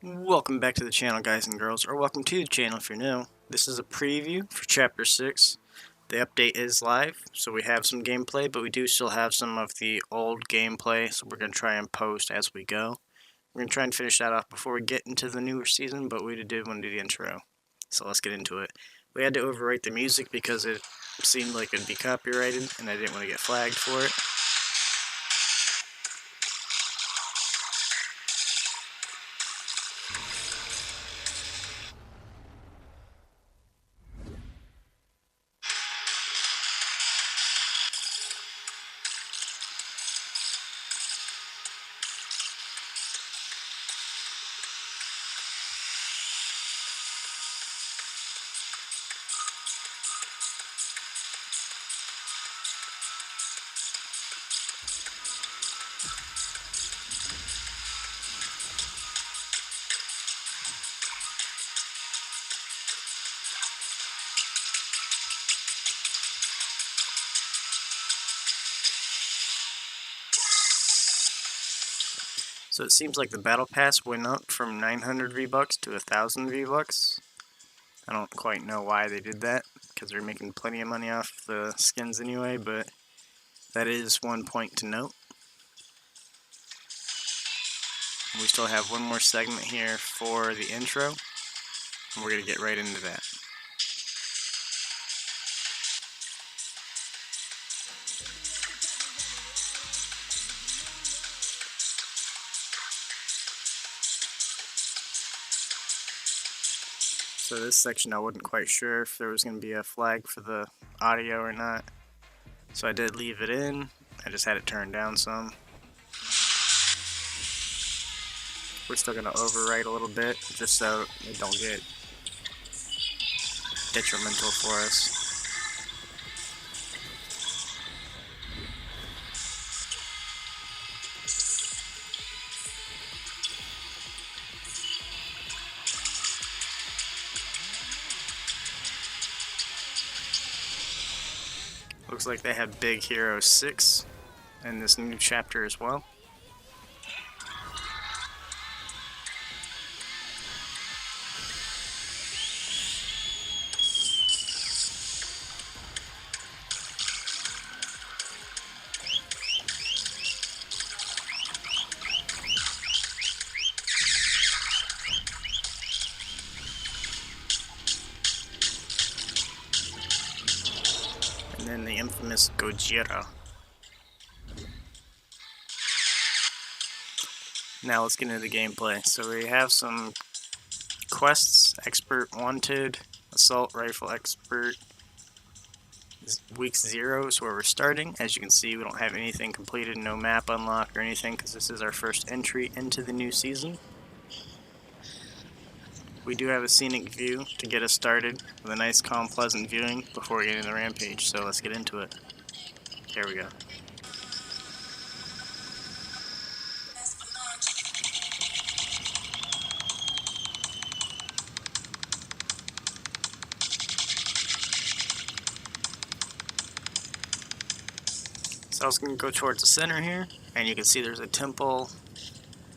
Welcome back to the channel, guys and girls, or welcome to the channel if you're new. This is a preview for Chapter 6. The update is live, so we have some gameplay, but we do still have some of the old gameplay, so we're going to try and post as we go. We're going to try and finish that off before we get into the newer season, but we did want to do the intro. So let's get into it. We had to overwrite the music because it seemed like it would be copyrighted, and I didn't want to get flagged for it. So it seems like the battle pass went up from 900 V-Bucks to 1,000 V-Bucks. I don't quite know why they did that, because they're making plenty of money off the skins anyway, but that is one point to note. We still have one more segment here for the intro, and we're going to get right into that. So this section I wasn't quite sure if there was going to be a flag for the audio or not. So I did leave it in, I just had it turned down some. We're still going to overwrite a little bit, just so it don't get detrimental for us. Looks like they have Big Hero 6 in this new chapter as well. And then the infamous Gojira. Now let's get into the gameplay. So we have some quests: Expert Wanted, Assault Rifle Expert. Week 0 is where we're starting. As you can see, we don't have anything completed, no map unlocked or anything, because this is our first entry into the new season. We do have a scenic view to get us started with a nice, calm, pleasant viewing before we get into the rampage, so let's get into it. Here we go. So I was going to go towards the center here, and you can see there's a temple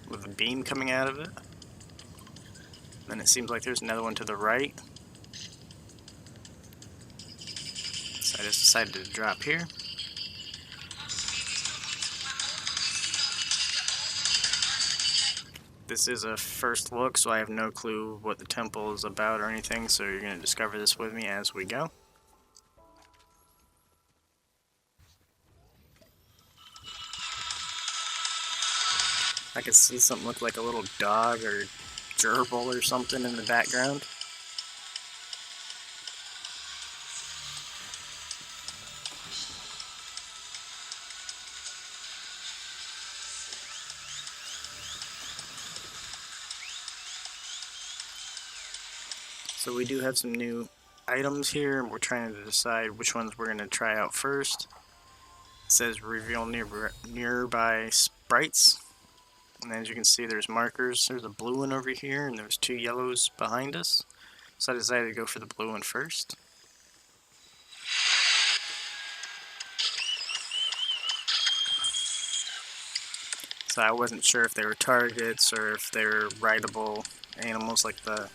with a beam coming out of it. Then it seems like there's another one to the right. So I just decided to drop here. This is a first look, so I have no clue what the temple is about or anything, so you're going to discover this with me as we go. I can see something look like a little dog or gerbil or something in the background. So we do have some new items here, and we're trying to decide which ones we're going to try out first. It says reveal nearby sprites. And as you can see, there's markers. There's a blue one over here, and there's 2 yellows behind us. So I decided to go for the blue one first. So I wasn't sure if they were targets or if they were rideable animals like the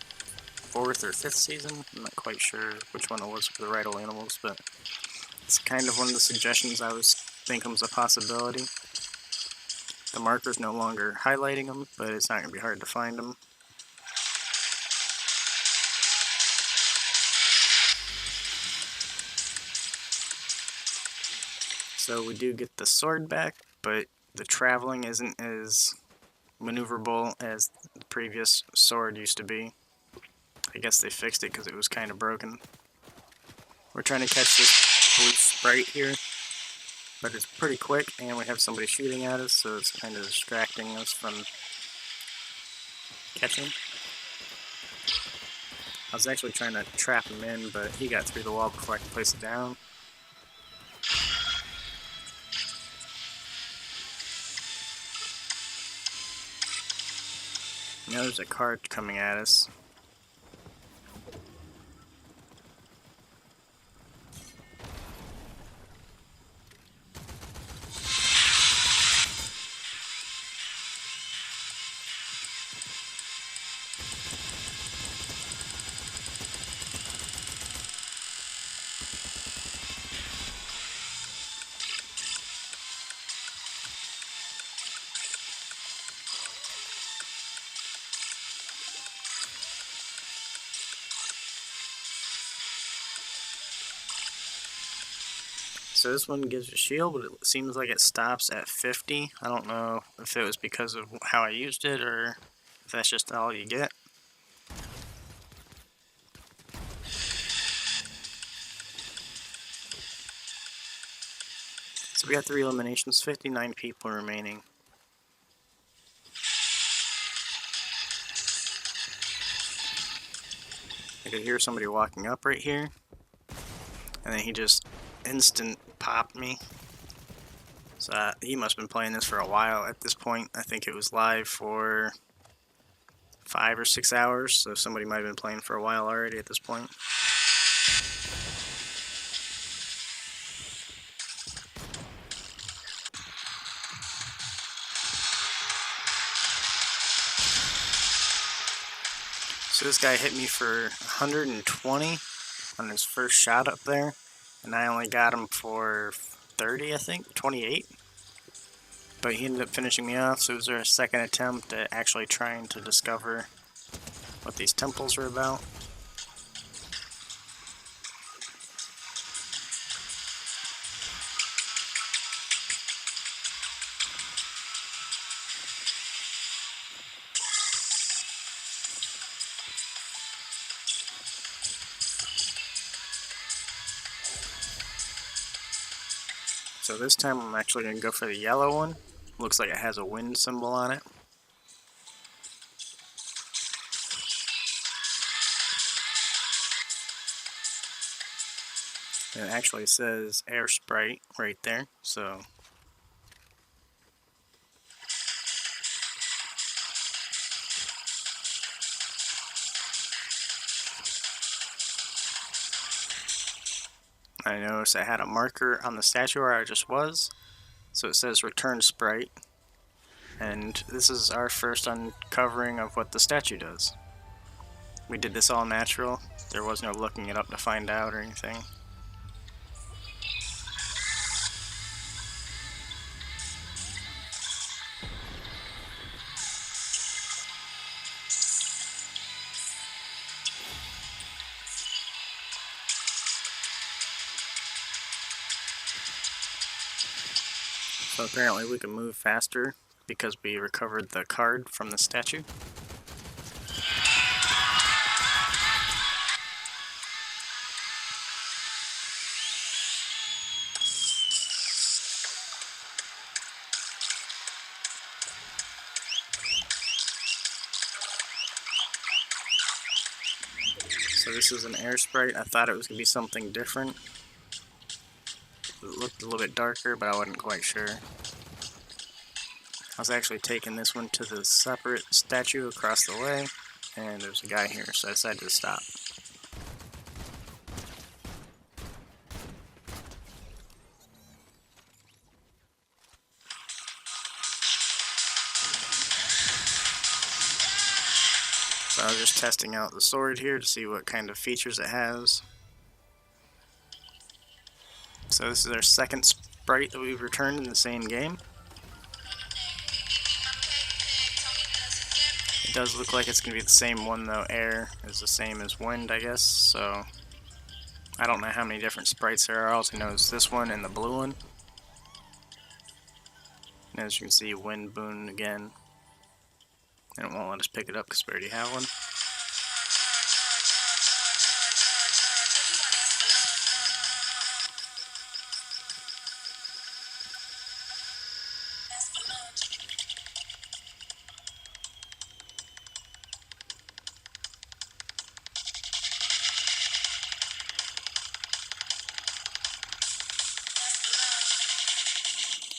4th or 5th season. I'm not quite sure which one it was for the rideable animals, but it's kind of one of the suggestions I was thinking was a possibility. The marker's no longer highlighting them, but it's not going to be hard to find them. So we do get the sword back, but the traveling isn't as maneuverable as the previous sword used to be. I guess they fixed it because it was kind of broken. We're trying to catch this blue sprite here, but it's pretty quick and we have somebody shooting at us, so it's kind of distracting us from catching him. I was actually trying to trap him in, but he got through the wall before I could place it down. Now there's a card coming at us. So this one gives a shield, but it seems like it stops at 50. I don't know if it was because of how I used it or if that's just all you get. So we got 3 eliminations, 59 people remaining. I could hear somebody walking up right here, and then he just instant popped me. So he must have been playing this for a while at this point. I think it was live for 5 or 6 hours, so somebody might have been playing for a while already at this point. So this guy hit me for 120 on his first shot up there, and I only got him for 30, I think, 28. But he ended up finishing me off, so it was our second attempt at actually trying to discover what these temples were about. So this time I'm actually going to go for the yellow one. Looks like it has a wind symbol on it. And it actually says air sprite right there, so I noticed I had a marker on the statue where I just was, so it says return sprite, and this is our first uncovering of what the statue does. We did this all natural, there was no looking it up to find out or anything. So apparently we can move faster because we recovered the card from the statue. So this is an air sprite. I thought it was going to be something different. It looked a little bit darker, but I wasn't quite sure. I was actually taking this one to the separate statue across the way, and there's a guy here, so I decided to stop. So I was just testing out the sword here to see what kind of features it has. So this is our second sprite that we've returned in the same game. It does look like it's going to be the same one though. Air is the same as wind, I guess, so I don't know how many different sprites there are. All I know is this one and the blue one. And as you can see, wind boon again. And it won't let us pick it up because we already have one.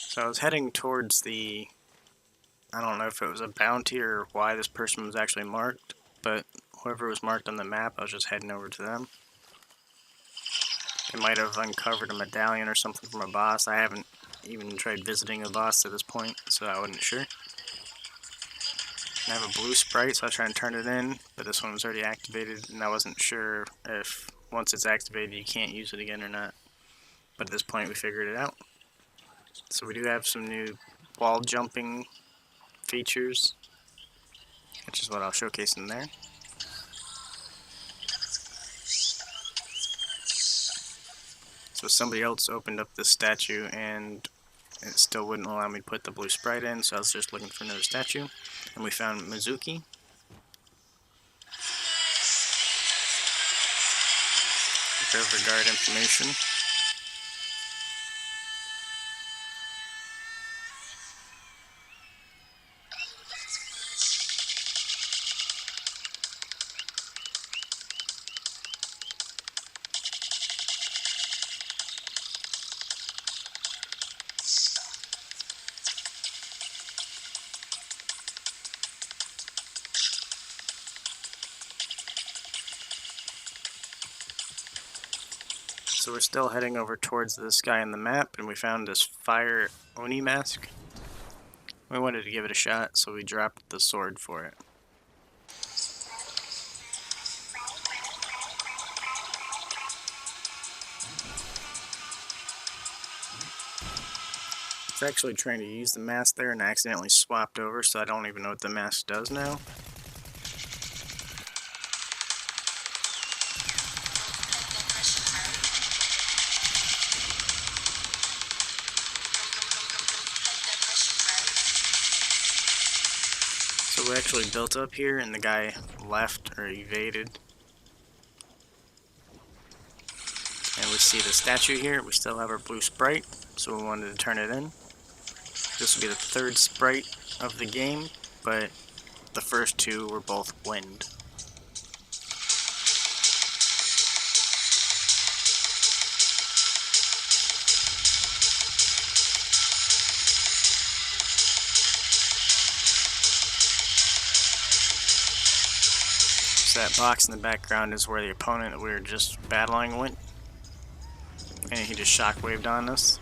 So I was heading towards the, I don't know if it was a bounty or why this person was actually marked, but whoever was marked on the map, I was just heading over to them. They might have uncovered a medallion or something from a boss. I haven't even tried visiting a boss at this point, so I wasn't sure. I have a blue sprite, so I was trying to turn it in, but this one was already activated, and I wasn't sure if once it's activated you can't use it again or not. But at this point we figured it out. So we do have some new wall jumping features, which is what I'll showcase in there. So somebody else opened up this statue and it still wouldn't allow me to put the blue sprite in, so I was just looking for another statue. And we found Mizuki. Prepare for guard information. So we're still heading over towards this guy on the map, and we found this fire Oni mask. We wanted to give it a shot, so we dropped the sword for it. I was actually trying to use the mask there and accidentally swapped over, so I don't even know what the mask does now. So we actually built up here and the guy left or evaded. And we see the statue here. We still have our blue sprite, so we wanted to turn it in. This will be the third sprite of the game, but the first two were both wind. So that box in the background is where the opponent that we were just battling went. And he just shockwaved on us.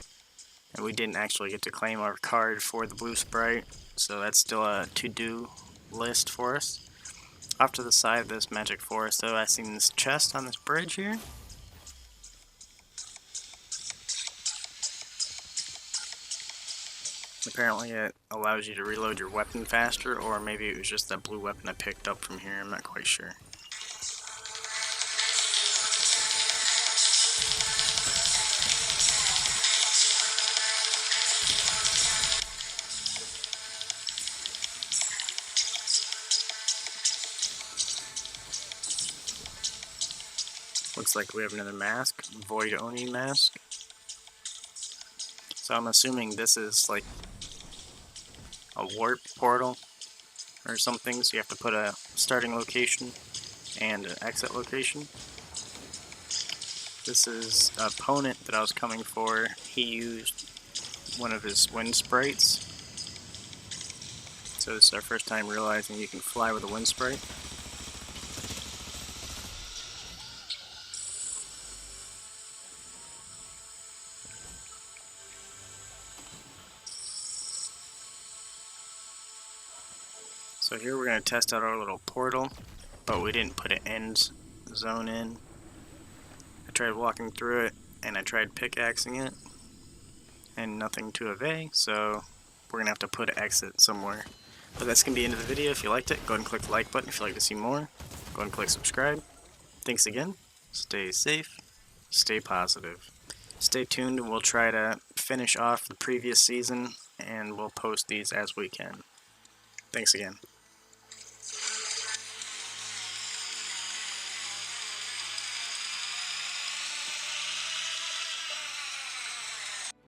And we didn't actually get to claim our card for the blue sprite, so that's still a to-do list for us. Off to the side of this magic forest though, I seen this chest on this bridge here. Apparently it allows you to reload your weapon faster, or maybe it was just that blue weapon I picked up from here, I'm not quite sure. Looks like we have another mask, Void Oni mask. So I'm assuming this is like a warp portal or something, so you have to put a starting location and an exit location. This is an opponent that I was coming for. He used one of his wind sprites. So this is our first time realizing you can fly with a wind sprite. So here we're going to test out our little portal. but we didn't put an end zone in. I tried walking through it, and I tried pickaxing it, and nothing to avail, so we're gonna have to put an exit somewhere. But that's gonna be the end of the video. If you liked it, go ahead and click the like button. If you'd like to see more, go ahead and click subscribe. Thanks again. Stay safe, stay positive. Stay tuned, and we'll try to finish off the previous season, and we'll post these as we can. Thanks again.